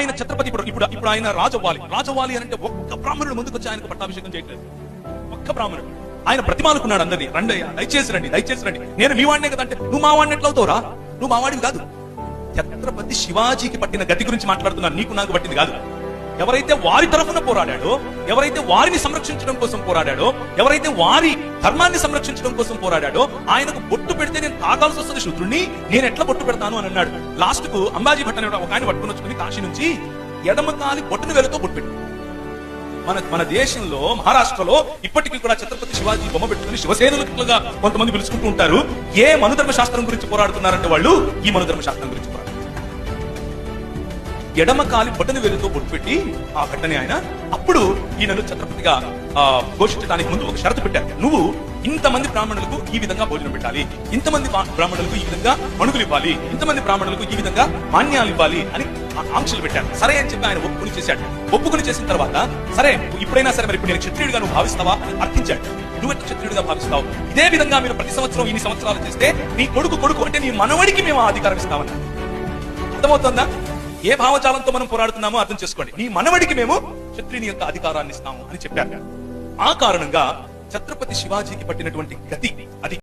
ఆయన ఛత్రపతి ఇప్పుడు ఆయన రాజవ్వాలి అంటే ఒక్క బ్రాహ్మణుడు ముందుకు వచ్చి ఆయనకు పట్టాభిషేకం చేయట్లేదు. ఒక్క బ్రాహ్మణుడు ఆయన బ్రతిమాలుకున్నాడు అందరినీ, రండి దయచేసి రండి, నేను మీ వాడినే కదా అంటే, నువ్వు మా వాడిని ఎట్లా అవుతావురా, నువ్వు మా వాడివి కాదు. ఛత్రపతి శివాజీకి పట్టిన గతి గురించి మాట్లాడుతున్నాను, నీకు నాకు పట్టింది కాదు. ఎవరైతే వారి తరఫున పోరాడాడో, ఎవరైతే వారిని సంరక్షించడం కోసం పోరాడాడో, ఎవరైతే వారి ధర్మాన్ని సంరక్షించడం కోసం పోరాడాడో, ఆయనకు బొట్టు పెడితే నేను తాగాల్సి వస్తుంది శూద్రుణ్ణి, నేను ఎట్లా బొట్టు పెడతాను అని అన్నాడు. లాస్ట్ కు అంబాజీ భట్ అనే ఒక ఆయన పట్టుకుని వచ్చుకుని కాశీ నుంచి ఎడమ కాలి బొట్టును వేలతో బొట్టు పెట్టు. మన దేశంలో మహారాష్ట్రలో ఇప్పటికీ కూడా ఛత్రపతి శివాజీ బొమ్మ పెట్టుకుని శివసేనులుగా కొంతమంది పిలుచుకుంటూ ఉంటారు. ఏ మనుధర్మ శాస్త్రం గురించి పోరాడుతున్నారంటే వాళ్ళు ఈ మనుధర్మ శాస్త్రం గురించి పోరాడుతున్నారు. ఎడమ కాలి బొట్టను వేలుతో బొట్టు పెట్టి ఆ ఘటన ఆయన అప్పుడు ఈయనను ఛత్రపతిగా ఘోషించడానికి ముందు ఒక షరతు పెట్టారు. నువ్వు ఇంతమంది బ్రాహ్మణులకు ఈ విధంగా భోజనం పెట్టాలి, ఇంతమంది బ్రాహ్మణులకు ఈ విధంగా మణుగులు ఇవ్వాలి, ఇంతమంది బ్రాహ్మణులకు ఈ విధంగా మాన్యాలు ఇవ్వాలి అని ఆంక్షలు పెట్టారు. సరే అని చెప్పి ఆయన ఒప్పుకుని చేశాడు. ఒప్పుకుని చేసిన తర్వాత సరే ఇప్పుడైనా సరే మరి ఇప్పుడు నేను క్షత్రియుడిగా నువ్వు భావిస్తావా అని అర్థించాడు. నువ్వు క్షత్రియుడిగా భావిస్తావు, ఇదే విధంగా మీరు ప్రతి సంవత్సరం ఇన్ని సంవత్సరాలు చేస్తే నీ కొడుకు అంటే నీ మనవడికి మేము అధికారం ఇస్తామన్నారు. అర్థమవుతుందా? ఏ భావజాలంతో మనం పోరాడుతున్నామో అర్థం చేసుకోండి. నీ మనవడికి మేము క్షత్రియుని యొక్క అధికారాన్ని ఇస్తాము అని చెప్పారు. ఆ కారణంగా ఛత్రపతి శివాజీకి పట్టినటువంటి గతి అది.